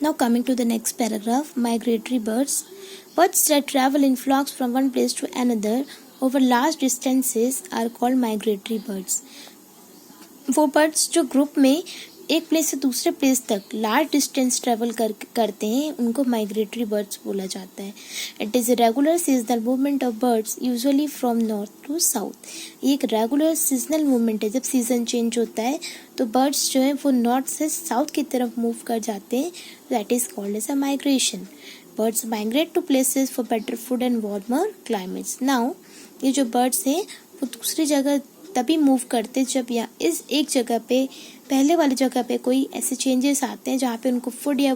Now coming to the next paragraph, migratory birds. Birds that travel in flocks from one place to another over large distances are called migratory birds. वो birds जो group में एक place से दूसरे place तक large distance travel करते हैं उनको माइग्रेटरी बर्ड्स बोला जाता है. It is regular seasonal movement of birds usually from north to south. ये एक रेगुलर सीजनल मूवमेंट है. जब सीजन चेंज होता है तो बर्ड्स जो है वो नॉर्थ से साउथ की तरफ मूव कर जाते हैं. That is called as a migration. Birds migrate to places for better food and warmer climates. Now ये जो बर्ड्स हैं वो दूसरी जगह तभी मूव करते जब या इस एक जगह पे पहले वाली जगह पे कोई ऐसे चेंजेस आते हैं जहाँ पे उनको फूड या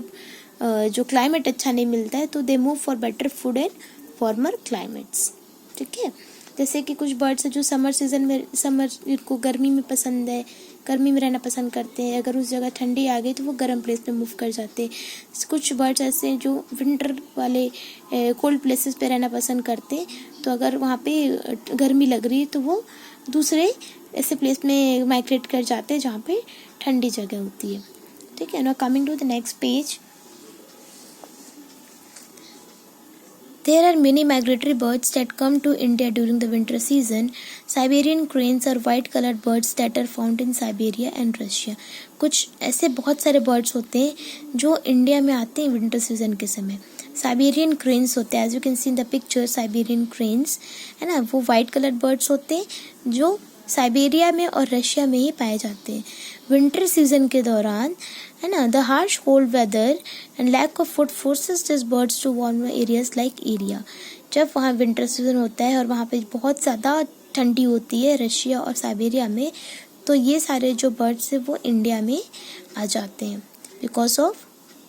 जो क्लाइमेट अच्छा नहीं मिलता है तो they move for better food and warmer climates. ठीक है. जैसे कि कुछ बर्ड्स हैं जो समर सीजन में को गर्मी में पसंद है, गर्मी में रहना पसंद करते हैं. अगर उस जगह ठंडी आ गई तो वो गर्म प्लेस पे मूव कर जाते हैं. कुछ बर्ड्स ऐसे हैं जो विंटर वाले कोल्ड प्लेसेस पे रहना पसंद करते हैं. तो अगर वहाँ पे गर्मी लग रही है तो वो दूसरे ऐसे प्लेस में माइग्रेट कर जाते हैं जहाँ पे ठंडी जगह होती है. ठीक है. Now coming to the next page. There are many migratory birds that come to India during the winter season. Siberian cranes are white-colored birds that are found in Siberia and Russia. कुछ ऐसे बहुत सारे birds होते हैं जो India में आते हैं विंटर सीजन के समय. साइबेरियन क्रेन्स होते हैं. As you can see in the picture Siberian cranes है ना. वो वाइट कलर्ड बर्ड्स होते हैं जो साइबेरिया में और रशिया में ही पाए जाते हैं. विंटर सीजन के दौरान है ना the harsh cold weather and lack of food forces this birds to warmer areas like area. जब वहाँ विंटर सीजन होता है और वहाँ पे बहुत ज़्यादा ठंडी होती है रशिया और साइबेरिया में तो ये सारे जो बर्ड्स हैं वो इंडिया में आ जाते हैं because of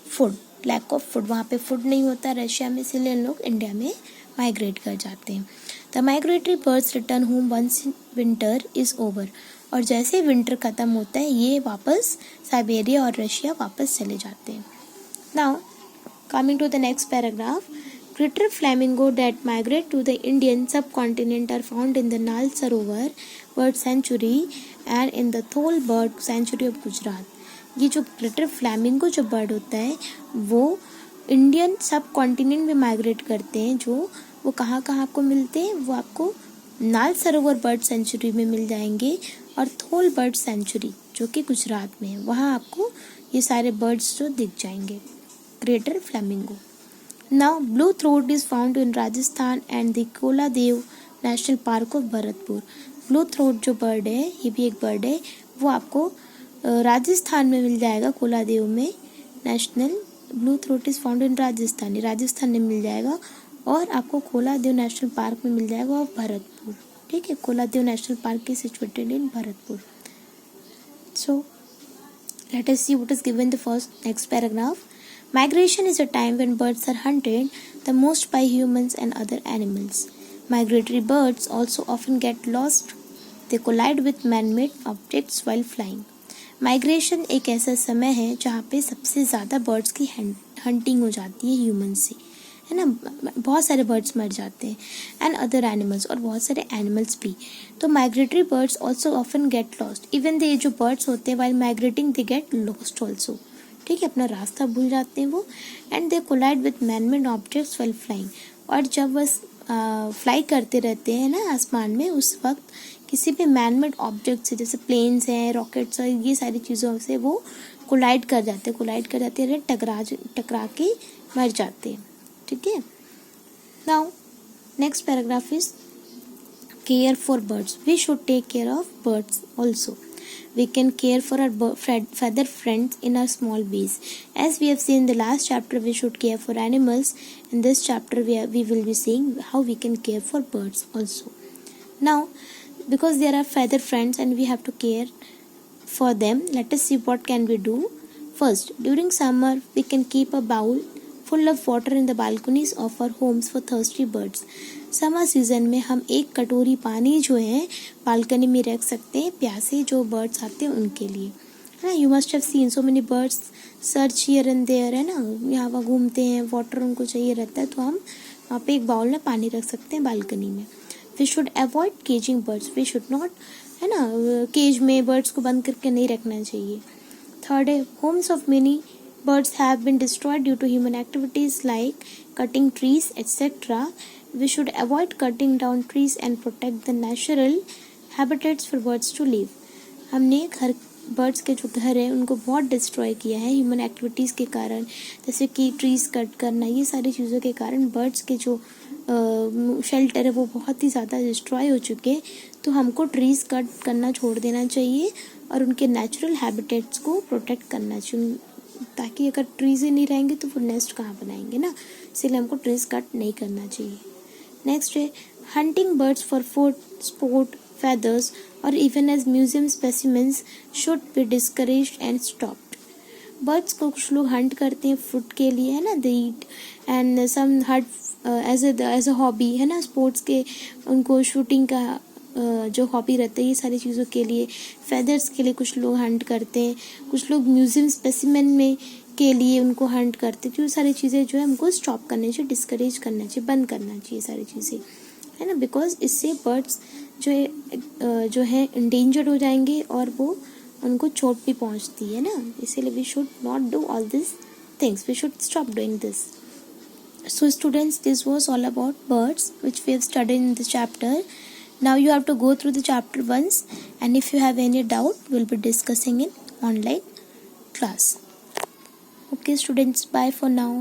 food, lack of food. वहाँ पे फूड नहीं होता रशिया में, इसलिए लोग इंडिया में माइग्रेट कर जाते हैं. The migratory birds return home once winter is over. और जैसे विंटर ख़त्म होता है ये वापस साइबेरिया और रशिया वापस चले जाते हैं. Now coming to the next paragraph. Greater flamingo that migrate to the Indian subcontinent are found in the Nal Sarovar bird sanctuary and in the Thol bird sanctuary of Gujarat. ये जो ग्रेटर फ्लैमिंगो जो bird होता है वो इंडियन सब continent में migrate करते हैं. जो वो कहाँ कहाँ आपको मिलते हैं वो आपको नाल सरोवर बर्ड सेंचुरी में मिल जाएंगे और थोल बर्ड सेंचुरी जो कि गुजरात में है वहाँ आपको ये सारे बर्ड्स जो दिख जाएंगे. Greater flamingo. Now blue throat is found in Rajasthan and the Keoladeo national park of Bharatpur. Blue throat जो बर्ड है ये भी एक बर्ड है वो आपको राजस्थान में मिल जाएगा. कोलादेव में national blue throat is found in Rajasthan में मिल जाएगा और आपको कोलादेव नेशनल पार्क में मिल जाएगा और भरतपुर. ठीक है. Keoladeo national park is situated in Bharatpur. So let us see what is given the first next paragraph. Migration is a time when birds are hunted the most by humans and other animals. Migratory birds also often get lost. They collide with man-made objects while flying. Migration एक ऐसा समय है जहाँ पे सबसे ज़्यादा birds की hunting हो जाती है ह्यूमन से है ना. बहुत सारे बर्ड्स मर जाते हैं एंड अदर एनिमल्स और बहुत सारे एनिमल्स भी. तो migratory birds also often get lost. Even they जो बर्ड्स होते हैं while migrating they get lost also. ठीक है. अपना रास्ता भूल जाते हैं वो. And they collide with man made objects while flying. और जब बस फ्लाई करते रहते हैं ना आसमान में उस वक्त किसी भी मैन-मेड ऑब्जेक्ट से जैसे प्लेन्स हैं, रॉकेट्स और ये सारी चीज़ों से वो कोलाइड कर जाते हैं टकरा के मर जाते हैं. ठीक है. Now next paragraph is care for birds. We should take care of birds also. We can care for our feather friends in our small ways. As we have seen in the last chapter, we should care for animals. In this chapter, we will be seeing how we can care for birds also. Now, because there are feather friends and we have to care for them, let us see what can we do. First, during summer, we can keep a bowl full of water in the balconies of our homes for thirsty birds. Summer season में हम एक कटोरी पानी जो है balcony में रख सकते हैं प्यासे जो बर्ड्स आते हैं उनके लिए है ना. You must have seen so many birds search here and there है ना. यहाँ वहाँ घूमते हैं, वाटर उनको चाहिए रहता है तो हम वहाँ पे एक बाउल में पानी रख सकते हैं बालकनी में. We should avoid caging birds. We should not है ना केज में बर्ड्स को बंद करके नहीं रखना चाहिए. थर्ड है Holmes of many Birds have been destroyed due to human activities like cutting trees, etc. We should avoid cutting down trees and protect the natural habitats for birds to live. हमने घर birds के जो घर है उनको बहुत destroy किया है ह्यूमन एक्टिविटीज़ के कारण, जैसे कि ट्रीज़ कट करना, ये सारी चीज़ों के कारण बर्ड्स के जो शेल्टर है वो बहुत ही ज़्यादा डिस्ट्रॉय हो चुके हैं. तो हमको ट्रीज़ कट करना छोड़ देना चाहिए और उनके नेचुरल हैबिटेट्स को प्रोटेक्ट करना चाहिए, ताकि अगर ट्रीज़ ही नहीं रहेंगे तो वो नेस्ट कहाँ बनाएंगे ना, इसलिए हमको ट्रीज़ कट नहीं करना चाहिए. नेक्स्ट है hunting birds for food, sport, feathers or even as museum specimens should be discouraged and stopped. Birds को कुछ लोग हंट करते हैं फूड के लिए, है ना, they eat, and some hunt as a hobby, है ना, स्पोर्ट्स के उनको शूटिंग का जो हॉबी रहता है ये सारी चीज़ों के लिए, फेदर्स के लिए कुछ लोग हंट करते हैं, कुछ लोग म्यूजियम स्पेसिमेन में के लिए उनको हंट करते हैं. तो ये सारी चीज़ें जो है हमको स्टॉप करनी चाहिए, डिस्करेज करना चाहिए, बंद करना चाहिए सारी चीज़ें, है ना, बिकॉज इससे बर्ड्स जो है इंडेंजर्ड हो जाएंगे और वो उनको चोट भी पहुंचती है ना, इसीलिए we should not do all this things, we should stop doing this. So students, this was all about birds which we have studied in the chapter. Now you have to go through the chapter once, and if you have any doubt, we'll be discussing in online class. Okay students, bye for now.